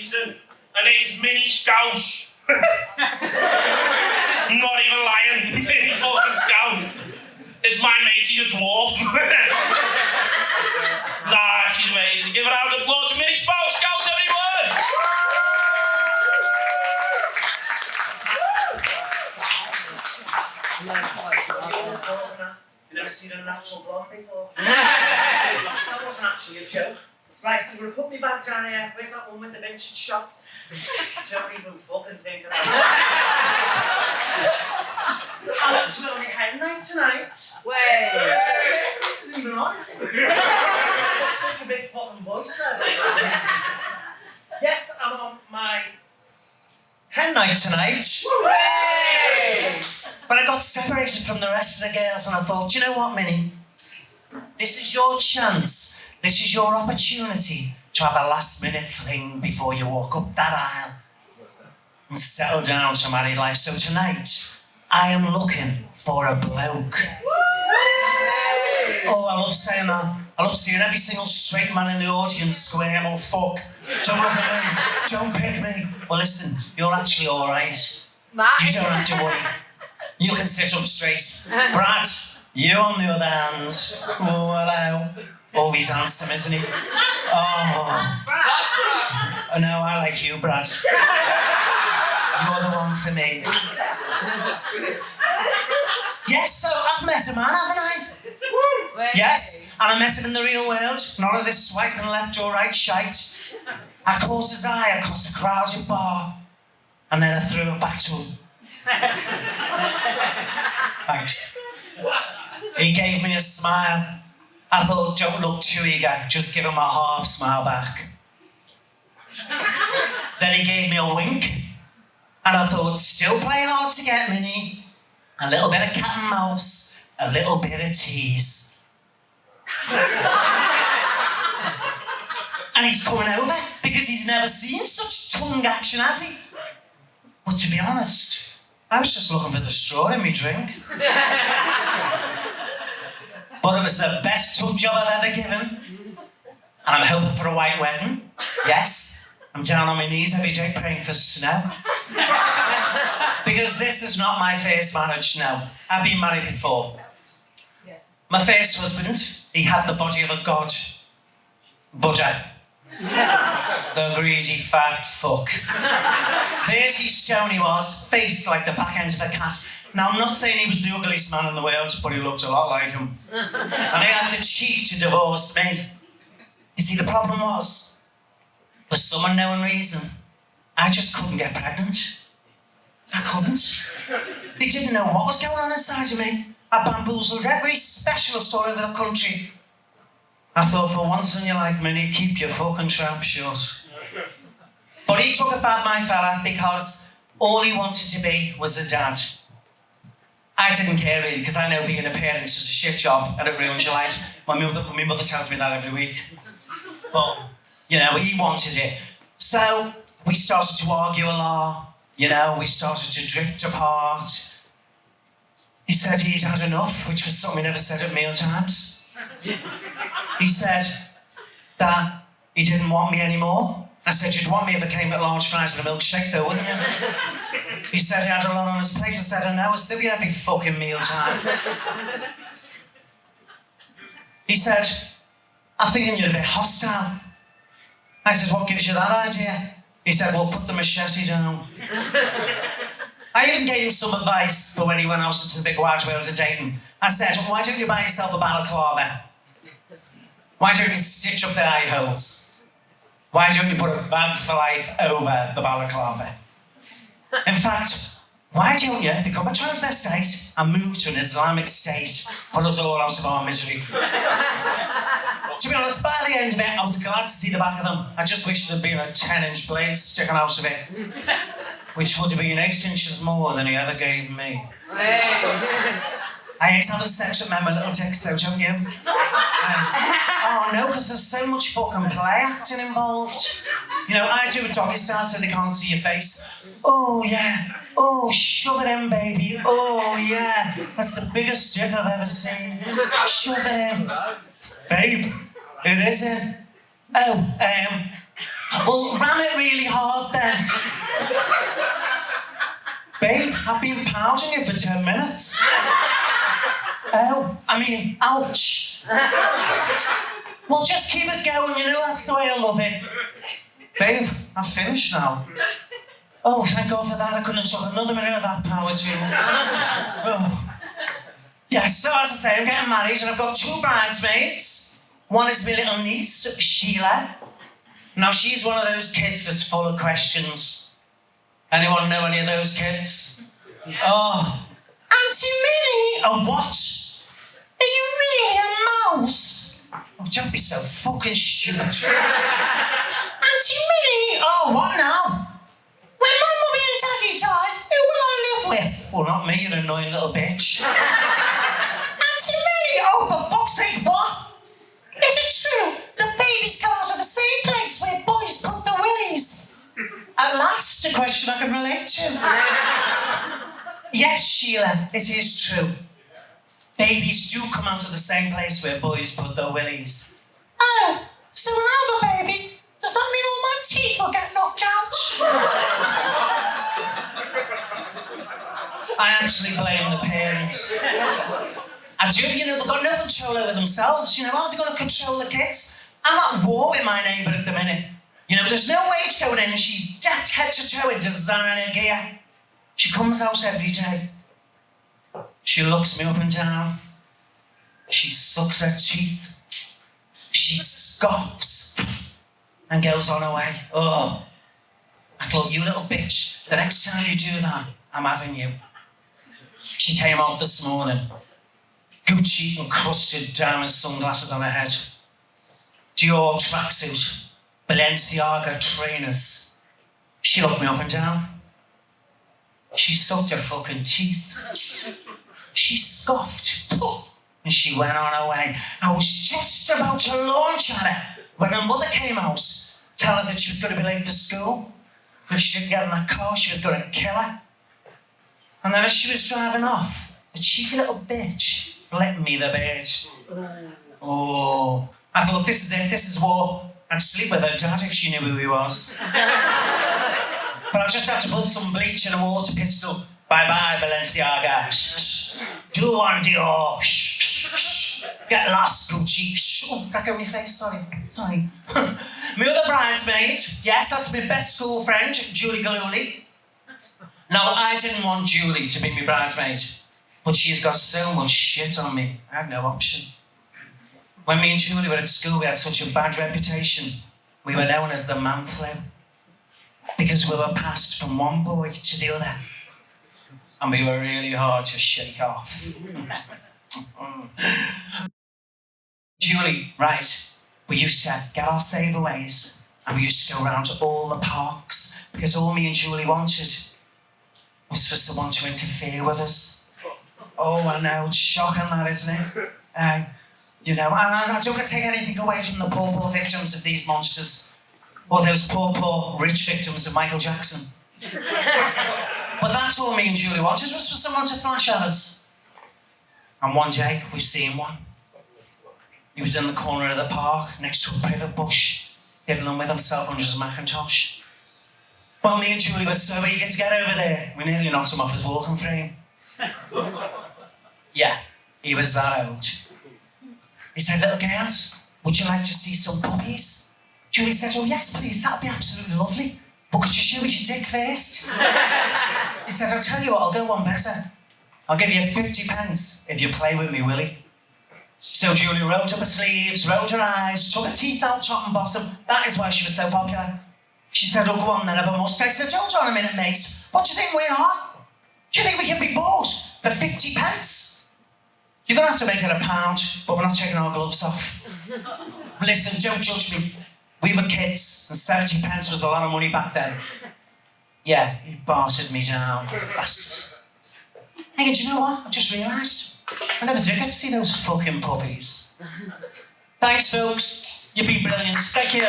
reason. Her name's Minnie, Scouse. Not even lying. Minnie fucking Scouse. It's my mate, he's a dwarf. Nah, she's amazing. Give her out of applause for Minnie Scouse, everyone! You never seen a natural blonde before? That wasn't actually a joke. Right, so we're gonna put me back down here. Where's that one with the vintage shop? Don't even fucking think of that. I'm actually on my hen night tonight. Wait. This isn't even on, is it? That's such a big fucking voice though. Yes, I'm on my hen night tonight. But I got separated from the rest of the girls and I thought, you know what, Minnie? This is your chance. This is your opportunity to have a last minute fling before you walk up that aisle and settle down to married life. So tonight, I am looking for a bloke. Oh, I love saying that. I love seeing every single straight man in the audience squirm or fuck. Don't look at me. Don't pick me. Well, listen, you're actually all right. You don't have to worry. You can sit up straight. Brad, you on the other hand. Oh, hello. Always handsome, isn't he? Oh. No, I like you, Brad. You're the one for me. Yes, so I've met a man, haven't I? Yes, and I met him in the real world. None of this swiping left or right shite. I caught his eye across a crowded bar, and then I threw it back to him. Thanks. He gave me a smile. I thought, don't look too eager, just give him a half smile back. Then he gave me a wink, and I thought, still play hard to get, Minnie. A little bit of cat and mouse, a little bit of tease. And he's coming over because he's never seen such tongue action, has he? But to be honest, I was just looking for the straw in my drink. But it was the best tub job I've ever given. And I'm hoping for a white wedding. Yes, I'm down on my knees every day praying for snow. Because this is not my first marriage now. I've been married before. My first husband, he had the body of a god. Buddha. The greedy fat fuck. 30 stone he was, face like the back end of a cat. Now, I'm not saying he was the ugliest man in the world, but he looked a lot like him. And he had the cheek to divorce me. You see, the problem was, for some unknown reason, I just couldn't get pregnant. I couldn't. They didn't know what was going on inside of me. I bamboozled every specialist all over the country. I thought, for once in your life, Minnie, keep your fucking trap shut. But he took it bad, my fella, because all he wanted to be was a dad. I didn't care really, because I know being a parent is a shit job and it ruins your life. My mother tells me that every week. But, you know, he wanted it. So we started to argue a lot. You know, we started to drift apart. He said he'd had enough, which was something he never said at mealtimes. He said that he didn't want me anymore. I said, you'd want me if it came with large fries and a milkshake though, wouldn't you? He said he had a lot on his plate. I said, I know, I still get every fucking mealtime. He said, I'm thinking you're a bit hostile. I said, what gives you that idea? He said, well, put the machete down. I even gave him some advice for when he went out into the big wide world of dating. I said, why don't you buy yourself a balaclava? Why don't you stitch up the eye holes? Why don't you put a band for life over the balaclava? In fact, why don't you become a transvestite and move to an Islamic state? Put us all out of our misery. To be honest, by the end of it, I was glad to see the back of them. I just wish there'd been a 10-inch blade sticking out of it, which would have been 8 inches more than he ever gave me. I hate having sex with men with little dicks though, don't you? Oh no, because there's so much fucking play acting involved. You know, I do a doggy style so they can't see your face. Oh yeah, oh shove it in baby, oh yeah. That's the biggest dick I've ever seen. Shove it in. Babe, it isn't. Oh, Well, ram it really hard then. Babe, I've been pounding you for 10 minutes. Ouch. Well, just keep it going, you know, that's the way I love it. Babe, I'm finished now. Oh, thank God for that. I couldn't have took another minute of that power too. Oh. Yes, so as I say, I'm getting married and I've got 2 bridesmaids. One is my little niece, Sheila. Now, she's one of those kids that's full of questions. Anyone know any of those kids? Oh. Auntie Minnie! A what? Are you really a mouse? Oh, don't be so fucking stupid. Auntie Minnie! Oh, what now? When my mummy and daddy die, who will I live with? Well, not me, you annoying little bitch. Auntie Minnie! Oh, for fuck's sake, what? Is it true that babies come out of the same place where boys put the willies? At last, a question I can relate to. Yes, Sheila, it is true. Babies do come out of the same place where boys put their willies. Oh, so when I have a baby, does that mean all my teeth will get knocked out? I actually blame the parents. I do, you know, they've got no control over themselves, you know, how are they going to control the kids? I'm at war with my neighbour at the minute. You know, there's no wage going in and she's decked head to toe in designer gear. She comes out every day. She looks me up and down. She sucks her teeth. She scoffs and goes on her way. Oh, I thought, you little bitch, the next time you do that, I'm having you. She came out this morning, Gucci encrusted diamond sunglasses on her head, Dior tracksuit, Balenciaga trainers. She looked me up and down. She sucked her fucking teeth. She scoffed, and she went on her way. I was just about to launch at her when her mother came out, telling her that she was going to be late for school. If she didn't get in that car, she was going to kill her. And then as she was driving off, the cheeky little bitch flipped me the bird. Oh, I thought, this is it, this is war. I'd sleep with her dad if she knew who he was. But I just had to put some bleach in a water pistol. Bye-bye, Balenciaga. Do one, Dior. Get lost, Gucci. Oh, that got on your face, sorry. My other bridesmaid, yes, that's my best school friend, Julie Galooly. Now, I didn't want Julie to be my bridesmaid, but she's got so much shit on me, I had no option. When me and Julie were at school, we had such a bad reputation. We were known as the man flu, because we were passed from one boy to the other. And we were really hard to shake off. Julie, right, we used to get our saveaways and we used to go around to all the parks because all me and Julie wanted was for someone to interfere with us. Oh, I know, it's shocking that, isn't it? You know, and I don't want to take anything away from the poor victims of these monsters, or those poor rich victims of Michael Jackson. But that's all me and Julie wanted, was for someone to flash at us. And one day, we seen one. He was in the corner of the park, next to a privet bush, diddling with himself under his Macintosh. Well, me and Julie were so eager to get over there, we nearly knocked him off his walking frame. Yeah, he was that old. He said, little girls, would you like to see some puppies? Julie said, oh yes, please, that'd be absolutely lovely. But could you show me your dick first? He said, I'll tell you what, I'll go one better. I'll give you 50 pence if you play with me, Willie. So Julie rolled up her sleeves, rolled her eyes, took her teeth out top and bottom. That is why she was so popular. She said, oh, go on then, have a must. I said, hold on a minute, mate. What do you think we are? Do you think we can be bought for 50 pence? You're going to have to make it £1, but we're not taking our gloves off. Listen, don't judge me. We were kids, and 70 pence was a lot of money back then. Yeah, he bartered me down. Bastard. Hey, do you know what? I just realised. I never did get to see those fucking puppies. Thanks, folks. You've been brilliant. Thank you.